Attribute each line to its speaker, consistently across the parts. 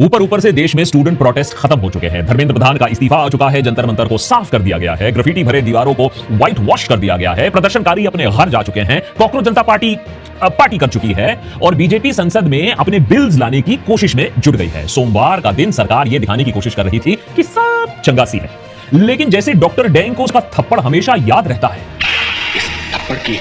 Speaker 1: ऊपर ऊपर से देश में स्टूडेंट प्रोटेस्ट खत्म हो चुके हैं। धर्मेंद्र प्रधान का इस्तीफा आ चुका है। जंतर मंतर को साफ कर दिया गया है। ग्राफिटी भरे दीवारों को व्हाइट वॉश कर दिया गया है। प्रदर्शनकारी अपने घर जा चुके हैं। कॉकरोच जनता पार्टी कर चुकी है और बीजेपी संसद में अपने बिल्स लाने की कोशिश में जुट गई है। सोमवार का दिन सरकार यह दिखाने की कोशिश कर रही थी कि सब चंगासी है, लेकिन जैसे डॉक्टर डैंग को उसका थप्पड़ हमेशा याद रहता है,
Speaker 2: इस थप्पड़ की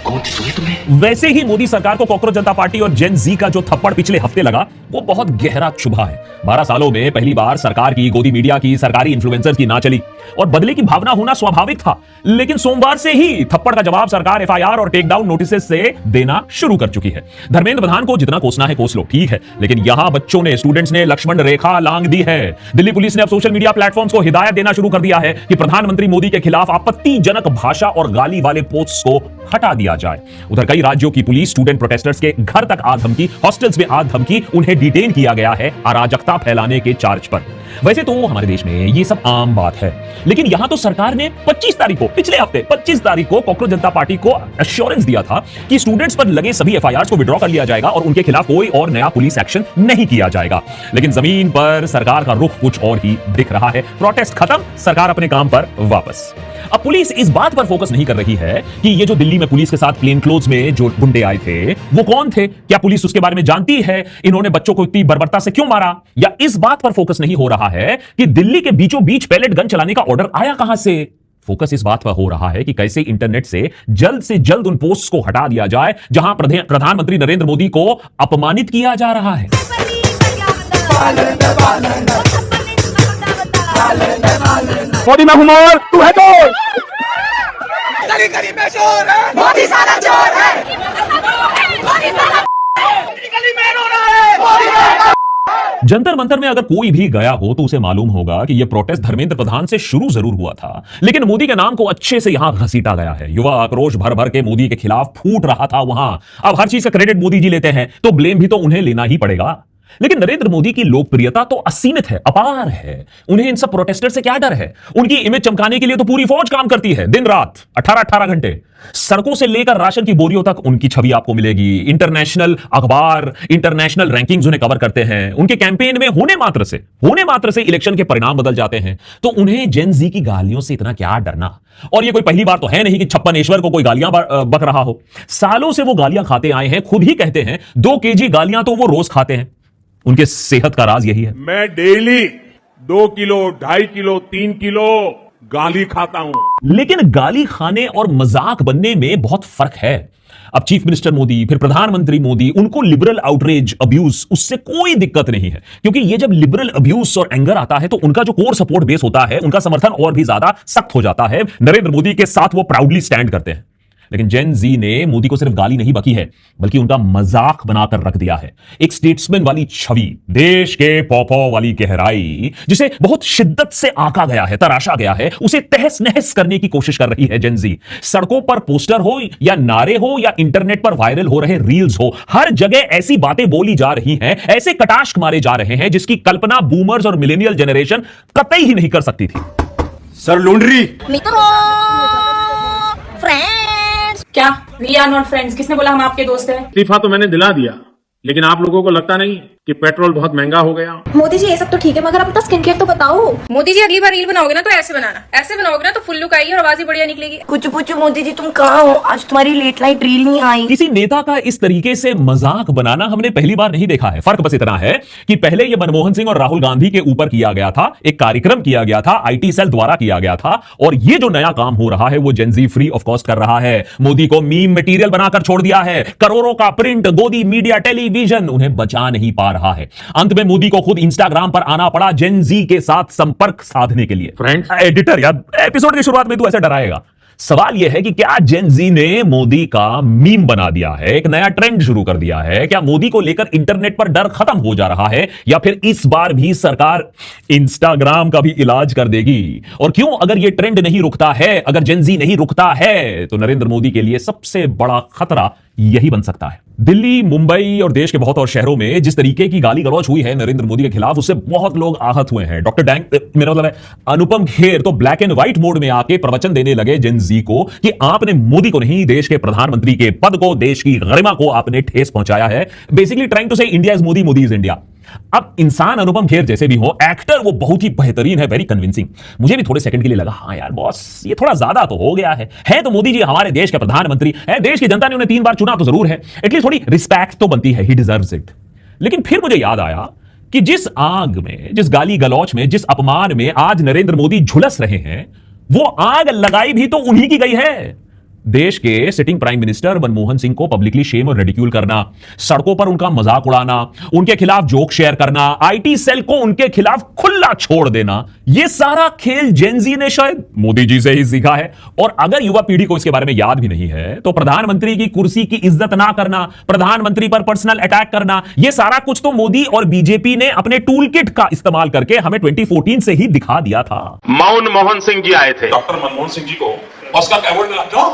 Speaker 2: कौन सी सुई तुम्हें?
Speaker 1: वैसे ही मोदी सरकार को कॉकरोच जनता पार्टी और जेन जी का जो थप्पड़ पिछले हफ्ते लगा वो बहुत गहरा चुभा है। 12 सालों में पहली बार सरकार की, गोदी मीडिया की, सरकारी इन्फ्लुएंसर की ना चली और बदले की भावना होना स्वाभाविक था, लेकिन सोमवार से ही थप्पड़ का जवाब सरकार एफआईआर और टेकडाउन नोटिस से देना शुरू कर चुकी है। धर्मेंद्र प्रधान को जितना कोसना है कोस लो, ठीक है, लेकिन यहां बच्चों ने, स्टूडेंट्स ने लक्ष्मण रेखा लांघ दी है। दिल्ली पुलिस ने अब सोशल मीडिया प्लेटफॉर्म्स को हिदायत देना शुरू कर दिया है कि प्रधानमंत्री मोदी के खिलाफ आपत्तिजनक भाषा और गाली वाले पोस्ट्स को हटा दिया जाए। उधर कई राज्यों की पुलिस स्टूडेंट प्रोटेस्टर्स के घर तक आ धमकी, हॉस्टल्स में आ धमकी, उन्हें डिटेन किया गया है अराजकता फैलाने के चार्ज पर। वैसे तो हमारे देश में ये सब आम बात है, लेकिन यहां तो सरकार ने 25 तारीख को, पिछले हफ्ते 25 तारीख को कॉकरोच जनता पार्टी को एश्योरेंस दिया था कि स्टूडेंट्स पर लगे सभी एफआईआर को विड्रॉ कर लिया जाएगा और उनके खिलाफ कोई और नया पुलिस एक्शन नहीं किया जाएगा। लेकिन जमीन पर सरकार का रुख कुछ और ही दिख रहा है। प्रोटेस्ट खत्म, सरकार अपने काम पर वापस। अब पुलिस इस बात पर फोकस नहीं कर रही है कि ये जो दिल्ली में पुलिस के साथ प्लेन क्लोथ्स में जो गुंडे आए थे वो कौन थे, क्या पुलिस उसके बारे में जानती है, इन्होंने बच्चों को इतनी बर्बरता से क्यों मारा, या इस बात पर फोकस नहीं हो रहा है कि दिल्ली के बीचों बीच पैलेट गन चलाने का ऑर्डर आया कहां से। फोकस इस बात पर हो रहा है कि कैसे इंटरनेट से जल्द उन पोस्ट्स को हटा दिया जाए जहां प्रधानमंत्री नरेंद्र मोदी को अपमानित किया जा रहा है।
Speaker 3: मोदी में हुमोर, तू है तो
Speaker 4: गली गली में शोर है, मोदी साला चोर है, मोदी साला गली में रो रहा है, मोदी साला।
Speaker 1: जंतर मंतर में अगर कोई भी गया हो तो उसे मालूम होगा कि यह प्रोटेस्ट धर्मेंद्र प्रधान से शुरू जरूर हुआ था, लेकिन मोदी के नाम को अच्छे से यहां घसीटा गया है। युवा आक्रोश भर भर के मोदी के खिलाफ फूट रहा था वहां। अब हर चीज का क्रेडिट मोदी जी लेते हैं तो ब्लेम भी तो उन्हें लेना ही पड़ेगा। लेकिन नरेंद्र मोदी की लोकप्रियता तो असीमित है, अपार है। उन्हें इन सब प्रोटेस्टर से क्या डर है? उनकी इमेज चमकाने के लिए तो पूरी फौज काम करती है, दिन रात 18-18 घंटे। सड़कों से लेकर राशन की बोरियों तक उनकी छवि आपको मिलेगी। इंटरनेशनल अखबार, इंटरनेशनल रैंकिंग्स उन्हें कवर करते हैं। उनके कैंपेन में होने मात्र से इलेक्शन के परिणाम बदल जाते हैं। तो उन्हें जेन जी की गालियों से इतना क्या डरना? और ये कोई पहली बार तो है नहीं कि छप्पनेश्वर को कोई गालियां बक रहा हो। सालों से वो गालियां खाते आए हैं, खुद ही कहते हैं 2 केजी गालियां तो वो रोज खाते हैं। उनके सेहत का राज यही है।
Speaker 3: मैं डेली 2 किलो, 2.5 किलो, 3 किलो गाली खाता हूं।
Speaker 1: लेकिन गाली खाने और मजाक बनने में बहुत फर्क है। अब चीफ मिनिस्टर मोदी, फिर प्रधानमंत्री मोदी, उनको लिबरल आउटरेज, अब्यूज, उससे कोई दिक्कत नहीं है, क्योंकि ये जब लिबरल अब्यूज और एंगर आता है तो उनका जो कोर सपोर्ट बेस होता है, उनका समर्थन और भी ज्यादा सख्त हो जाता है। नरेंद्र मोदी के साथ वो प्राउडली स्टैंड करते हैं। लेकिन जेन जी ने मोदी को सिर्फ गाली नहीं बकी है, बल्कि उनका मजाक बनाकर रख दिया है। एक स्टेट्समैन वाली छवि, देश के पौपौ वाली गहराई, जिसे बहुत शिद्दत से आंका गया है, तराशा गया है, उसे तहस नहस करने की कोशिश कर रही है जेन जी। सड़कों पर पोस्टर हो या नारे हो या इंटरनेट पर वायरल हो रहे रील्स हो, हर जगह ऐसी बातें बोली जा रही हैं, ऐसे कटाक्ष मारे जा रहे हैं जिसकी कल्पना बूमर्स और मिलेनियल जनरेशन कतई ही नहीं कर सकती थी।
Speaker 3: सर लुंडरी
Speaker 5: क्या वी आर नॉट फ्रेंड्स? किसने बोला हम आपके दोस्त हैं?
Speaker 3: इस्तीफा तो मैंने दिला दिया, लेकिन आप लोगों को लगता नहीं कि पेट्रोल बहुत महंगा हो गया?
Speaker 6: मोदी जी ये सब तो ठीक है, मगर आप अपना स्किन केयर तो बताओ।
Speaker 5: मोदी जी अगली बार रील बनाओगे ना तो ऐसे बनाना, ऐसे बनाओगे ना तो फुल लुक आएगी और आवाज ही बढ़िया निकलेगी।
Speaker 6: कुछ पूछो मोदी जी, तुम कहाँ हो? आज तुम्हारी लेट नाइट रील नहीं आई।
Speaker 1: किसी नेता का इस तरीके से मजाक बनाना हमने पहली बार नहीं देखा है। फर्क बस इतना है कि पहले यह मनमोहन सिंह और राहुल गांधी के ऊपर किया गया था, एक कार्यक्रम किया गया था, आईटी सेल द्वारा किया गया था, और ये जो नया काम हो रहा है वो जेन जी फ्री ऑफ कॉस्ट कर रहा है। मोदी को मीम मटेरियल बनाकर छोड़ दिया है। करोड़ों का प्रिंट, गोदी मीडिया, टेलीविजन उन्हें बचा नहीं पा रहा है। अंत में मोदी को खुद इंस्टाग्राम पर आना पड़ा जेन जी के साथ संपर्क साधने के लिए।
Speaker 3: फ्रेंड्स,
Speaker 1: एडिटर यार, एपिसोड की शुरुआत में तू ऐसे डराएगा। सवाल यह है कि क्या जेन जी ने मोदी का मीम बना दिया है, एक नया ट्रेंड शुरू कर दिया है? क्या मोदी को लेकर इंटरनेट पर डर खत्म हो जा रहा है, या फिर इस बार भी सरकार इंस्टाग्राम का भी इलाज कर देगी? और क्यों, अगर यह ट्रेंड नहीं रुकता है, अगर जेन जी नहीं रुकता है, तो नरेंद्र मोदी के लिए सबसे बड़ा खतरा यही बन सकता है। दिल्ली, मुंबई और देश के बहुत और शहरों में जिस तरीके की गाली गलौज हुई है नरेंद्र मोदी के खिलाफ, उससे बहुत लोग आहत हुए हैं। डॉक्टर डैंग, मेरा मतलब है अनुपम खेर, तो ब्लैक एंड व्हाइट मोड में आके प्रवचन देने लगे जेन जी को कि आपने मोदी को नहीं, देश के प्रधानमंत्री के पद को, देश की गरिमा को आपने ठेस पहुंचाया है। बेसिकली ट्राइंग टू से India is Modi, Modi is India. अब इंसान अनुपम खेर जैसे भी हो, एक्टर वो बहुत ही बेहतरीन है, वेरी कन्विंसिंग। मुझे भी थोड़े सेकंड के लिए लगा, हाँ यार बॉस ये थोड़ा ज्यादा तो हो गया है तो मोदी जी हमारे देश के प्रधानमंत्री है, देश की जनता ने उन्हें 3 बार चुना तो जरूर है, एटलीस्ट थोड़ी रिस्पेक्ट तो बनती है, ही डिजर्व्स इट। लेकिन फिर मुझे याद आया कि जिस आग में, जिस गाली गलौच में, जिस अपमान में आज नरेंद्र मोदी झुलस रहे हैं, वो आग लगाई भी तो उन्हीं की गई है। देश के sitting prime minister Manmohan Singh को पब्लिकली शेम और रेडिक्यूल करना, सड़कों पर उनका मजाक उड़ाना, उनके खिलाफ जोक शेयर करना, आईटी सेल को उनके खिलाफ खुला छोड़ देना, यह सारा खेल जेन ज़ी ने शायद मोदी जी से ही सीखा है। और अगर युवा पीढ़ी को इसके बारे में याद भी नहीं है तो प्रधानमंत्री की कुर्सी की इज्जत ना करना, प्रधानमंत्री पर पर्सनल अटैक करना, यह सारा कुछ तो मोदी और बीजेपी ने अपने टूल किट का इस्तेमाल करके हमें 2014 से ही दिखा दिया था।
Speaker 3: मौन मोहन सिंह जी आए थे।
Speaker 7: डॉक्टर मनमोहन सिंह जी को ऑस्कर का अवार्ड मिला, क्यों?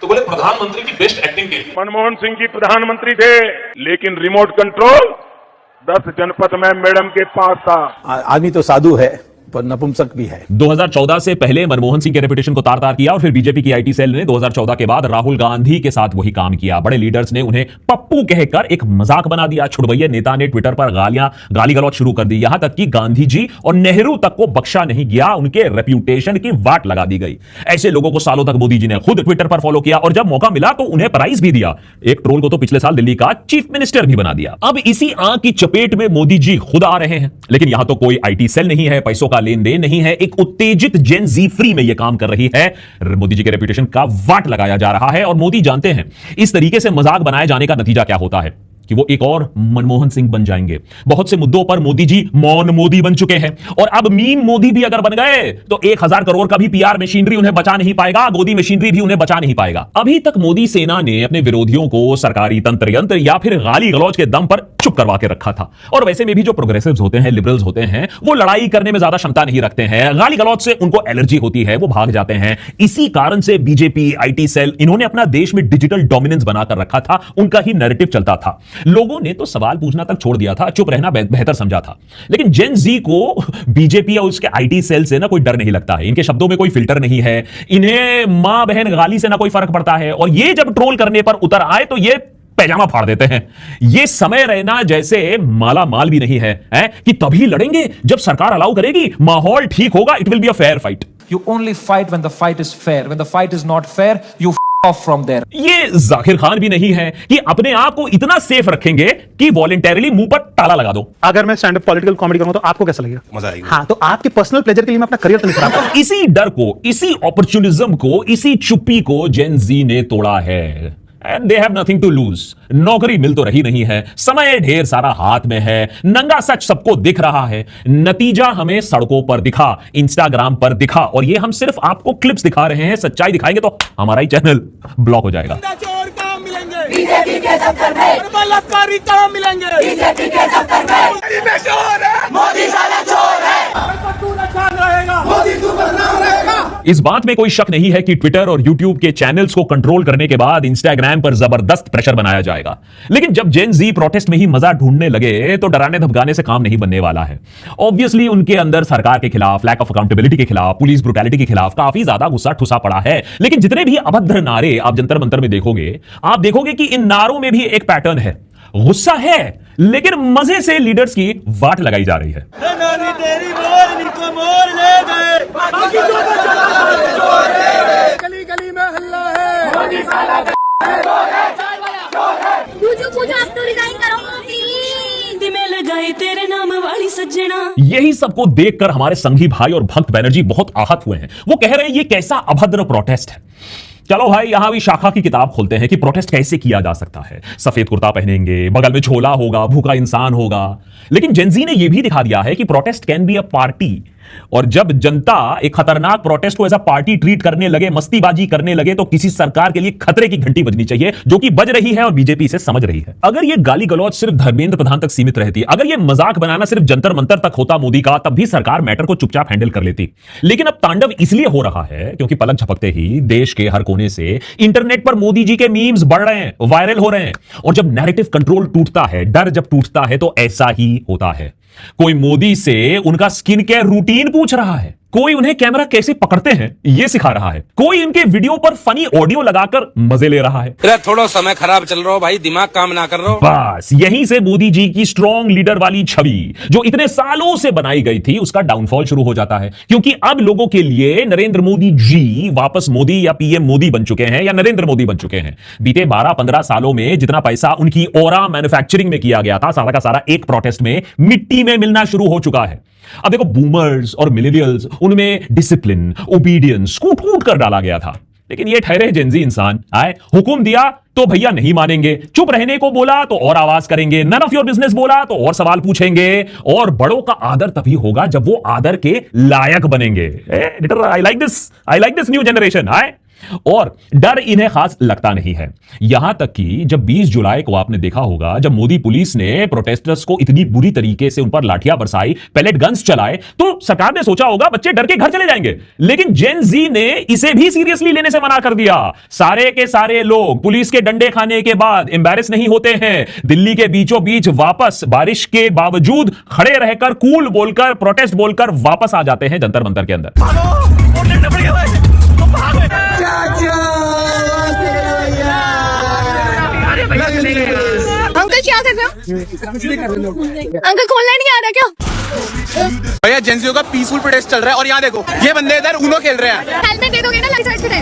Speaker 7: तो बोले प्रधानमंत्री की बेस्ट एक्टिंग के लिए।
Speaker 3: मनमोहन सिंह जी प्रधानमंत्री थे, लेकिन रिमोट कंट्रोल 10 जनपद में मैडम के पास था।
Speaker 8: आदमी तो साधु है पर नपुंसक भी है।
Speaker 1: 2014 से पहले मनमोहन सिंह के रेपुटेशन को तार-तार किया और फिर बीजेपी की आईटी सेल ने 2014 के बाद राहुल गांधी के साथ वही काम किया। बड़े लीडर्स ने उन्हें पप्पू कहकर एक मजाक बना दिया। छुड़वैये नेता ने ट्विटर पर गाली गलौच शुरू कर दी, यहां तक कि गांधी जी और नेहरू तक को बख्शा नहीं गया, उनके रेप्यूटेशन की वाट लगा दी गई। ऐसे लोगों को सालों तक मोदी जी ने खुद ट्विटर पर फॉलो किया और जब मौका मिला तो उन्हें प्राइज भी दिया। एक ट्रोल को तो पिछले साल दिल्ली का चीफ मिनिस्टर भी बना दिया। अब इसी आग की चपेट में मोदी जी खुद आ रहे हैं, लेकिन यहां तो कोई आईटी सेल नहीं है, पैसों का लेन देन नहीं है, एक उत्तेजित जेन ज़ी फ्री में यह काम कर रही है। मोदी जी के रेपुटेशन का वाट लगाया जा रहा है और मोदी जानते हैं इस तरीके से मजाक बनाए जाने का नतीजा क्या होता है कि वो एक और मनमोहन सिंह बन जाएंगे। बहुत से मुद्दों पर मोदी जी मौन मोदी बन चुके हैं और अब मीम मोदी भी अगर बन गए तो 1000 करोड़ का भी पीआर मशीनरी उन्हें बचा नहीं पाएगा, गोदी मशीनरी भी उन्हें बचा नहीं पाएगा। अभी तक मोदी सेना ने अपने विरोधियों को सरकारी तंत्र यंत्र या फिर गाली गलौज के दम पर चुप करवा के रखा था। और वैसे में भी जो प्रोग्रेसिव्स होते हैं, लिबरल्स होते हैं, वो लड़ाई करने में ज्यादा क्षमता नहीं रखते हैं, गाली गलौज से उनको एलर्जी होती है, वो भाग जाते हैं। इसी कारण से बीजेपी, आईटी सेल, इन्होंने अपना देश में डिजिटल डोमिनेंस बनाकर रखा था, उनका ही नैरेटिव चलता था। लोगों ने तो सवाल पूछना तक छोड़ दिया था, चुप रहना बेहतर समझा था। लेकिन जेन ज़ी को बीजेपी और उसके आईटी सेल से ना कोई डर नहीं लगता है, इनके शब्दों में कोई फिल्टर नहीं है, इन्हें मां बहन गाली से ना कोई फर्क पड़ता है। और ये जब ट्रोल करने पर उतर आए तो ये पैजामा फाड़ देते हैं। ये समय रहना जैसे माला माल भी नहीं है, कि तभी लड़ेंगे जब सरकार अलाउ करेगी, माहौल ठीक होगा, it will be a fair fight.
Speaker 9: You only fight when the fight is fair. When the fight is not fair, you off from there.
Speaker 1: ये जाकिर खान भी नहीं है कि अपने आप को इतना सेफ रखेंगे कि वॉलंटरीली मुंह पर ताला लगा दो।
Speaker 10: अगर मैं स्टैंड अप पॉलिटिकल कॉमेडी करूं तो आपको कैसा लगेगा?
Speaker 7: मजा आएगा।
Speaker 10: हाँ, तो आपके पर्सनल प्लेजर के लिए मैं अपना करियर तो नहीं खराब करूं।
Speaker 1: इसी डर को, इसी अपॉर्चुनिज्म को, इसी चुप्पी को जेन ज़ी ने तोड़ा है। And they have nothing to lose. नौकरी मिल तो रही नहीं है, समय ढेर सारा हाथ में है, नंगा सच सबको दिख रहा है, नतीजा हमें सड़कों पर दिखा, इंस्टाग्राम पर दिखा, और ये हम सिर्फ आपको क्लिप्स दिखा रहे हैं। सच्चाई दिखाएंगे तो हमारा ही चैनल ब्लॉक हो जाएगा।
Speaker 4: चोर कहाँ मिलेंगे? बीजेपी के दफ्तर में। बलात्कारी कहाँ मिलेंगे? बीजेपी के दफ्तर में। चोर है, मोदी साला चोर है। तू बदनाम रहेगा, मोदी तू बदनाम रहेगा।
Speaker 1: इस बात में कोई शक नहीं है कि ट्विटर और यूट्यूब के चैनल्स को कंट्रोल करने के बाद इंस्टाग्राम पर जबरदस्त प्रेशर बनाया जाएगा। लेकिन जब जेन ज़ी प्रोटेस्ट में ही मजा ढूंढने लगे तो डराने धमकाने से काम नहीं बनने वाला है। ऑब्वियसली उनके अंदर सरकार के खिलाफ, लैक ऑफ अकाउंटेबिलिटी के खिलाफ, पुलिस ब्रुटैलिटी के खिलाफ काफी ज्यादा गुस्सा ठुसा पड़ा है। लेकिन जितने भी अभद्र नारे आप जंतर मंतर में देखोगे, आप देखोगे कि इन नारों में भी एक पैटर्न है। गुस्सा है लेकिन मजे से लीडर्स की वाट लगाई जा रही है।
Speaker 4: गली गली में हल्ला है, मोदी साला
Speaker 6: लगाए तेरे नाम वाली सज्जना।
Speaker 1: यही सबको देखकर हमारे संघी भाई और भक्त बैनर्जी बहुत आहत हुए हैं। वो कह रहे हैं ये कैसा अभद्र प्रोटेस्ट है। चलो भाई, यहां भी शाखा की किताब खोलते हैं कि प्रोटेस्ट कैसे किया जा सकता है। सफेद कुर्ता पहनेंगे, बगल में झोला होगा, भूखा इंसान होगा। लेकिन जेन ज़ी ने यह भी दिखा दिया है कि protest can be a party. और जब जनता एक खतरनाक प्रोटेस्ट को एज अ पार्टी ट्रीट करने लगे, मस्तीबाजी करने लगे, तो किसी सरकार के लिए खतरे की घंटी बजनी चाहिए, जो कि बज रही है और बीजेपी इसे समझ रही है। अगर यह गाली गलौज सिर्फ धर्मेंद्र प्रधान तक सीमित रहती, अगर यह मजाक बनाना सिर्फ जंतर मंतर तक होता मोदी का, तब भी सरकार मैटर को चुपचाप हैंडल कर लेती। लेकिन अब तांडव इसलिए हो रहा है क्योंकि पलक झपकते ही देश के हर कोने से इंटरनेट पर मोदी जी के मीम्स बढ़ रहे हैं, वायरल हो रहे हैं। और जब नैरेटिव कंट्रोल टूटता है, डर जब टूटता है, तो ऐसा ही होता है। कोई मोदी से उनका स्किन केयर रूटीन पूछ रहा है, कोई उन्हें कैमरा कैसे पकड़ते हैं ये सिखा रहा है, कोई इनके वीडियो पर फनी ऑडियो लगाकर मजे ले रहा है।
Speaker 11: थोड़ा समय खराब चल रहा हो भाई, दिमाग काम ना कर रहा हो।
Speaker 1: बस यहीं से मोदी जी की स्ट्रॉन्ग लीडर वाली छवि जो इतने सालों से बनाई गई थी उसका डाउनफॉल शुरू हो जाता है, क्योंकि अब लोगों के लिए नरेंद्र मोदी जी वापस मोदी या पीएम मोदी बन चुके हैं या नरेंद्र मोदी बन चुके हैं। बीते 12-15 सालों में जितना पैसा उनकी ओरा मैन्युफैक्चरिंग में किया गया था, सारा का सारा एक प्रोटेस्ट में मिट्टी में मिलना शुरू हो चुका है। अब देखो, बूमर्स और मिलेनियल्स, उनमें डिसिप्लिन, ओबीडियंस कूट कर डाला गया था, लेकिन ये ठहरे जेनजी इंसान आए, हुक्म दिया तो भैया नहीं मानेंगे, चुप रहने को बोला तो और आवाज करेंगे, नन ऑफ योर बिजनेस बोला तो और सवाल पूछेंगे, और बड़ों का आदर तभी होगा जब वो आदर के लायक बनेंगे। I like this new generation. आए और डर इन्हें खास लगता नहीं है, यहां तक कि जब 20 जुलाई को आपने देखा होगा, जब मोदी पुलिस ने प्रोटेस्टर्स को इतनी बुरी तरीके से उन पर लाठियां बरसाई, पैलेट गन्स चलाए, तो सरकार ने सोचा होगा बच्चे डर के घर चले जाएंगे, लेकिन जेन जी ने इसे भी सीरियसली लेने से मना कर दिया। सारे के सारे लोग पुलिस के डंडे खाने के बाद एम्बैरेस नहीं होते हैं, दिल्ली के बीचों बीच वापस बारिश के बावजूद खड़े रहकर कूल बोलकर प्रोटेस्ट बोलकर वापस आ जाते हैं जंतर मंतर के अंदर।
Speaker 5: अंकल क्या कर रहे हो? अंकल खोलना नहीं आ रहा क्या?
Speaker 10: भैया जेनजीओ का पीसफुल प्रोटेस्ट चल रहा है और यहाँ देखो ये बंदे इधर ऊनो खेल रहे हैं।
Speaker 5: हेलमेट दे दोगे ना लाइसेंस पे?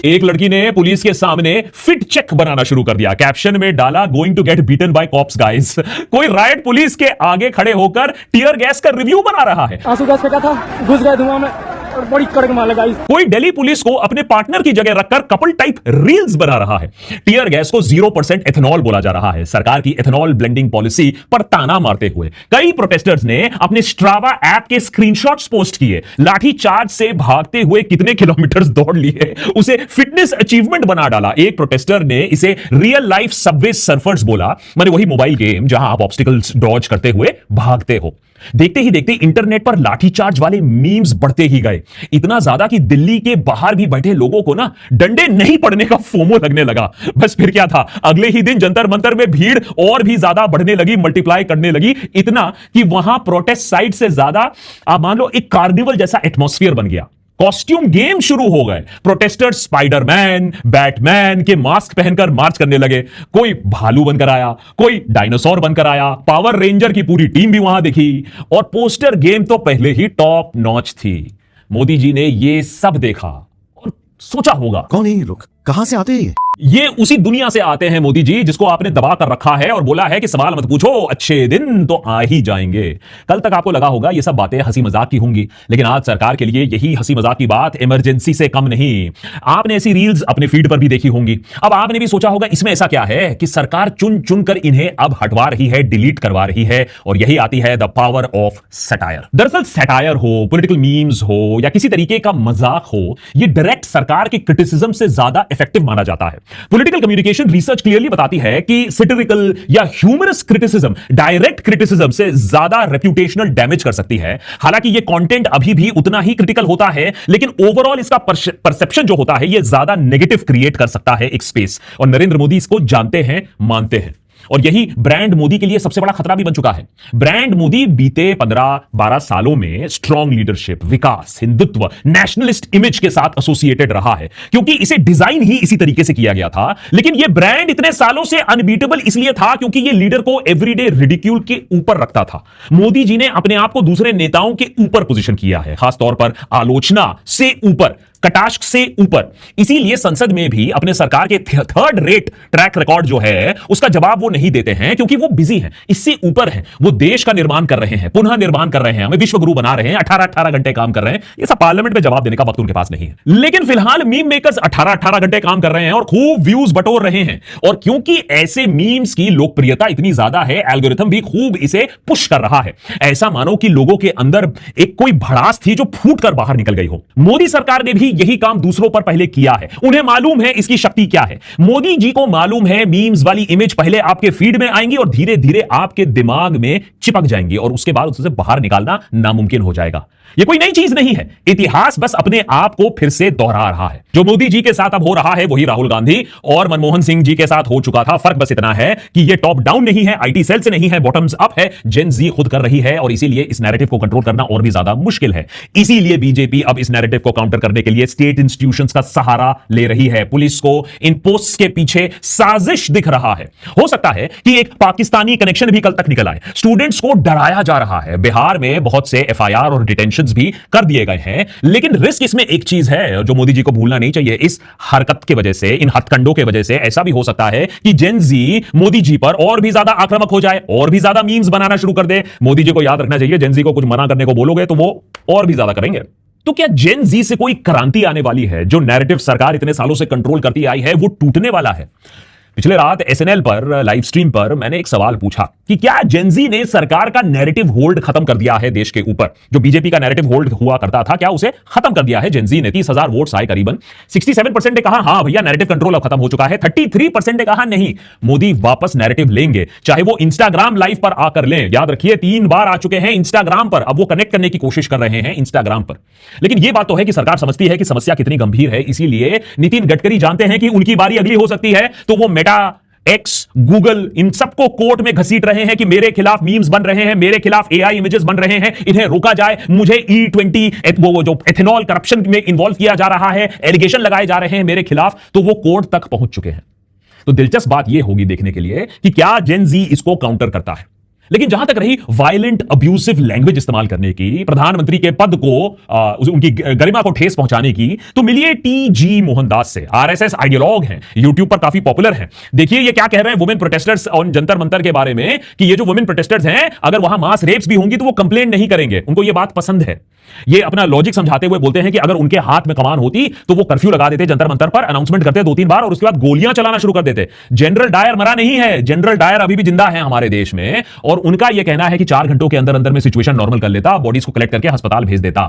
Speaker 1: एक लड़की ने पुलिस के सामने फिट चेक बनाना शुरू कर दिया, कैप्शन में डाला going to get beaten by cops guys. कोई राइट पुलिस के आगे खड़े होकर टीयर गैस का रिव्यू बना रहा है।
Speaker 4: आंसू गैस फेंका था, घुस गया धुआं में और बड़ी कड़क मार लगाई।
Speaker 1: कोई दिल्ली पुलिस को अपने पार्टनर की जगह रखकर कपल टाइप रील्स बना रहा है। टीयर गैस को 0% एथेनॉल बोला जा रहा है, सरकार की एथेनॉल ब्लेंडिंग पॉलिसी पर ताना मारते हुए कई प्रोटेस्टर्स ने अपने स्ट्रावा ऐप के स्क्रीनशॉट्स पोस्ट किए, लाठी चार्ज से भागते हुए कितने किलोमीटर दौड़ लिए उसे फिटनेस अचीवमेंट बना डाला। एक प्रोटेस्टर ने इसे रियल लाइफ सबवे सर्फर्स बोला, माने वही मोबाइल गेम जहां आप ऑब्स्टिकल्स डॉज करते हुए भागते हो। देखते ही देखते इंटरनेट पर लाठीचार्ज वाले मीम्स बढ़ते ही गए, इतना ज्यादा कि दिल्ली के बाहर भी बैठे लोगों को ना डंडे नहीं पड़ने का फोमो लगने लगा। बस फिर क्या था, अगले ही दिन जंतर मंतर में भीड़ और भी ज्यादा बढ़ने लगी, मल्टीप्लाई करने लगी, इतना कि वहां प्रोटेस्ट साइट से ज्यादा आप मान लो एक कार्निवल जैसा एटमॉस्फेयर बन गया। कॉस्ट्यूम गेम शुरू हो गए, प्रोटेस्टर्स स्पाइडरमैन, बैटमैन के मास्क पहनकर मार्च करने लगे, कोई भालू बनकर आया, कोई डायनासोर बनकर आया, पावर रेंजर की पूरी टीम भी वहां दिखी, और पोस्टर गेम तो पहले ही टॉप नॉच थी। मोदी जी ने ये सब देखा और सोचा होगा,
Speaker 8: कौन है ये लोग, कहां से आते हैं
Speaker 1: ये उसी दुनिया से आते हैं मोदी जी जिसको आपने दबा कर रखा है और बोला है कि सवाल मत पूछो, अच्छे दिन तो आ ही जाएंगे। कल तक आपको लगा होगा ये सब बातें हंसी मजाक की होंगी, लेकिन आज सरकार के लिए यही हंसी मजाक की बात इमरजेंसी से कम नहीं। आपने ऐसी रील्स अपने फीड पर भी देखी होंगी। अब आपने भी सोचा होगा इसमें ऐसा क्या है कि सरकार चुन चुन कर इन्हें अब हटवा रही है, डिलीट करवा रही है, और यही आती है द पावर ऑफ सटायर। दरअसल सटायर हो, पॉलिटिकल मीम्स हो या किसी तरीके का मजाक हो, ये डायरेक्ट सरकार के क्रिटिसिज्म से ज्यादा इफेक्टिव माना जाता है। पॉलिटिकल कम्युनिकेशन रिसर्च क्लियरली बताती है कि सैटिरिकल या ह्यूमरस क्रिटिसिज्म डायरेक्ट क्रिटिसिज्म से ज्यादा रेप्यूटेशनल डैमेज कर सकती है। हालांकि ये कंटेंट अभी भी उतना ही क्रिटिकल होता है, लेकिन ओवरऑल इसका परसेप्शन जो होता है ये ज्यादा नेगेटिव क्रिएट कर सकता है एक स्पेस, और नरेंद्र मोदी इसको जानते हैं, मानते हैं, और यही ब्रांड मोदी के लिए सबसे बड़ा खतरा भी बन चुका है। ब्रांड मोदी बीते 15-12 सालों में स्ट्रॉन्ग लीडरशिप, विकास, हिंदुत्व, नेशनलिस्ट इमेज के साथ एसोसिएटेड रहा है, क्योंकि इसे डिजाइन ही इसी तरीके से किया गया था। लेकिन यह ब्रांड इतने सालों से अनबीटेबल इसलिए था क्योंकि यह लीडर को एवरीडे रिडिक्यूल के ऊपर रखता था। मोदी जी ने अपने आप को दूसरे नेताओं के ऊपर पोजीशन किया है, खासतौर पर आलोचना से ऊपर, कटाक्ष से ऊपर। इसीलिए संसद में भी अपने सरकार के थर्ड रेट ट्रैक रिकॉर्ड जो है उसका जवाब वो नहीं देते हैं, क्योंकि वो बिजी हैं, इससे ऊपर हैं, वो देश का निर्माण कर रहे हैं, पुनः निर्माण कर रहे हैं, हमें विश्व गुरु बना रहे हैं, 18-18 घंटे काम कर रहे हैं। ये सब पार्लियामेंट में जवाब देने का वक्त उनके पास नहीं है। लेकिन फिलहाल मीम मेकर्स 18-18 घंटे काम कर रहे हैं और खूब व्यूज बटोर रहे हैं, और क्योंकि ऐसे मीम्स की लोकप्रियता इतनी ज्यादा है, एल्गोरिथम भी खूब इसे पुश कर रहा है। ऐसा मानो कि लोगों के अंदर एक कोई भड़ास थी जो फूट कर बाहर निकल गई हो। मोदी सरकार ने भी यही काम दूसरों पर पहले किया है, उन्हें मालूम है इसकी शक्ति क्या है। मोदी जी को मालूम है मीम्स वाली इमेज पहले आपके फीड में आएंगी और धीरे धीरे आपके दिमाग में चिपक जाएंगी, और उसके बाद उससे बाहर निकालना नामुमकिन हो जाएगा। ये कोई नई चीज नहीं है, इतिहास बस अपने आप को फिर से दोहरा रहा है। जो मोदी जी के साथ अब हो रहा है वही राहुल गांधी और मनमोहन सिंह जी के साथ हो चुका था। फर्क बस इतना है कि ये टॉप डाउन नहीं है, आईटी सेल से नहीं है, बॉटम्स अप है, जेन जी खुद कर रही है और इसीलिए इस नैरेटिव को कंट्रोल करना और भी ज्यादा मुश्किल है। इसीलिए बीजेपी अब इस नैरेटिव को काउंटर करने के लिए स्टेट इंस्टीट्यूशंस का सहारा ले रही है। पुलिस को इन पोस्ट्स के पीछे साजिश दिख रहा है। हो सकता है कि एक पाकिस्तानी कनेक्शन भी कल तक निकल आए। स्टूडेंट्स को डराया जा रहा है। बिहार में बहुत से एफआईआर और डिटेंशन भी कर दिए गए हैं, लेकिन रिस्क इसमें एक चीज है जो मोदी जी को भूलना नहीं चाहिए। इस हरकत की वजह से, इन हथकंडों की वजह से ऐसा भी हो सकता है कि जेन जी मोदी जी पर और भी ज्यादा आक्रामक हो जाए, और भी ज्यादा मीम्स बनाना शुरू कर दे। मोदी जी को याद रखना चाहिए, जेन जी को कुछ मना करने को बोलोगे तो वो और भी ज्यादा करेंगे। तो क्या जेन जी से कोई क्रांति आने वाली है? जो नैरेटिव सरकार इतने सालों से कंट्रोल करती आई है वो टूटने वाला है। पिछले रात एसएनएल पर लाइव स्ट्रीम पर मैंने एक सवाल पूछा कि क्या जेनजी ने सरकार का नैरेटिव होल्ड खत्म कर दिया है देश के ऊपर? जो बीजेपी का नैरेटिव होल्ड हुआ करता था, क्या उसे खत्म कर दिया है जेनजी ने? 30,000 वोट्स आए करीबन। 67% ने कहा हां भैया नैरेटिव कंट्रोल अब खत्म हो चुका है। 33% ने कहा नहीं, मोदी वापस नैरेटिव लेंगे, चाहे वो इंस्टाग्राम लाइव पर आकर लें। याद रखिए 3 बार आ चुके हैं इंस्टाग्राम पर, अब वो कनेक्ट करने की कोशिश कर रहे हैं इंस्टाग्राम पर। लेकिन यह बात तो है कि सरकार समझती है कि समस्या कितनी गंभीर है, इसीलिए नितिन गडकरी जानते हैं कि उनकी बारी अगली हो सकती है, तो वो मेटा, एक्स, गूगल, इन सबको कोर्ट में घसीट रहे हैं कि मेरे खिलाफ मीम्स बन रहे हैं, मेरे खिलाफ एआई इमेजेस बन रहे हैं, इन्हें रोका जाए। मुझे E20 वो जो एथेनॉल करप्शन में इन्वॉल्व किया जा रहा है, एलिगेशन लगाए जा रहे हैं मेरे खिलाफ, तो वो कोर्ट तक पहुंच चुके हैं। तो दिलचस्प बात यह होगी देखने के लिए कि क्या जेन जी इसको काउंटर करता है। लेकिन जहां तक रही वायलेंट अब्यूसिव लैंग्वेज इस्तेमाल करने की, प्रधानमंत्री के पद को उनकी गरिमा को ठेस पहुंचाने की, तो मिलिए टीजी मोहनदास से। आरएसएस आइडियोलॉग हैं, यूट्यूब पर काफी पॉपुलर हैं। देखिए ये क्या कह रहे हैं women protesters on Jantar Mantar के बारे में कि ये जो वुमेन प्रोटेस्टर्स हैं, अगर वहां मास रेप्स भी होंगी तो वो कंप्लेन नहीं करेंगे, उनको ये बात पसंद है। ये अपना लॉजिक समझाते हुए बोलते हैं कि अगर उनके हाथ में कमान होती तो वो कर्फ्यू लगा देते जंतर मंतर पर, अनाउंसमेंट करते 2-3 बार और उसके बाद गोलियां चलाना शुरू कर देते। जनरल डायर मरा नहीं है, जनरल डायर अभी भी जिंदा है हमारे देश में, और उनका यह कहना है कि 4 घंटों के अंदर अंदर में सिचुएशन नॉर्मल कर लेता, बॉडीज को कलेक्ट करके अस्पताल भेज देता।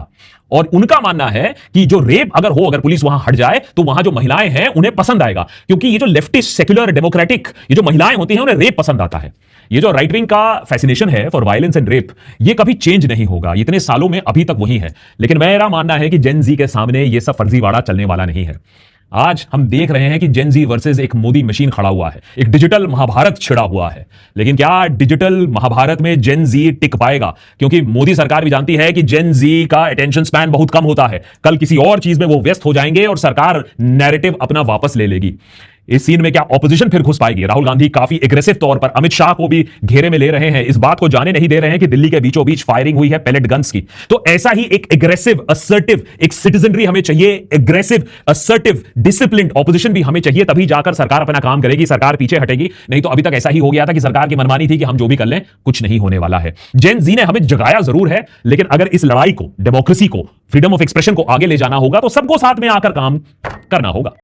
Speaker 1: और उनका मानना है कि जो रेप अगर हो, अगर पुलिस वहां हट जाए तो वहां जो महिलाएं हैं उन्हें पसंद आएगा, क्योंकि ये जो लेफ्टिस्ट सेक्युलर डेमोक्रेटिक ये जो महिलाएं होती हैं उन्हें रेप पसंद आता है। ये जो राइट विंग का फैसिनेशन है फॉर वायलेंस एंड रेप, ये कभी चेंज नहीं होगा, इतने सालों में अभी तक वही है। लेकिन मेरा मानना है कि जेन जी के सामने ये सब फर्जीवाड़ा चलने वाला नहीं है। आज हम देख रहे हैं कि जेन जी वर्सेस एक मोदी मशीन खड़ा हुआ है, एक डिजिटल महाभारत छिड़ा हुआ है। लेकिन क्या डिजिटल महाभारत में जेन जी टिक पाएगा? क्योंकि मोदी सरकार भी जानती है कि जेन जी का अटेंशन स्पैन बहुत कम होता है। कल किसी और चीज में वो व्यस्त हो जाएंगे और सरकार नैरेटिव अपना वापस ले लेगी। इस सीन में क्या ऑपोजिशन फिर घुस पाएगी? राहुल गांधी काफी एग्रेसिव तौर पर अमित शाह को भी घेरे में ले रहे हैं, इस बात को जाने नहीं दे रहे हैं कि दिल्ली के बीचों बीच फायरिंग हुई है पैलेट गन्स की। तो ऐसा ही एक एग्रेसिव असर्टिव एक सिटीजनरी हमें चाहिए, एग्रेसिव असर्टिव डिसिप्लिन्ड ऑपोजिशन भी हमें चाहिए, तभी जाकर सरकार अपना काम करेगी, सरकार पीछे हटेगी। नहीं तो अभी तक ऐसा ही हो गया था कि सरकार की मनमानी थी कि हम जो भी कर लें कुछ नहीं होने वाला है। जेन जी ने हमें जगाया जरूर है, लेकिन अगर इस लड़ाई को, डेमोक्रेसी को, फ्रीडम ऑफ एक्सप्रेशन को आगे ले जाना होगा तो सबको साथ में आकर काम करना होगा।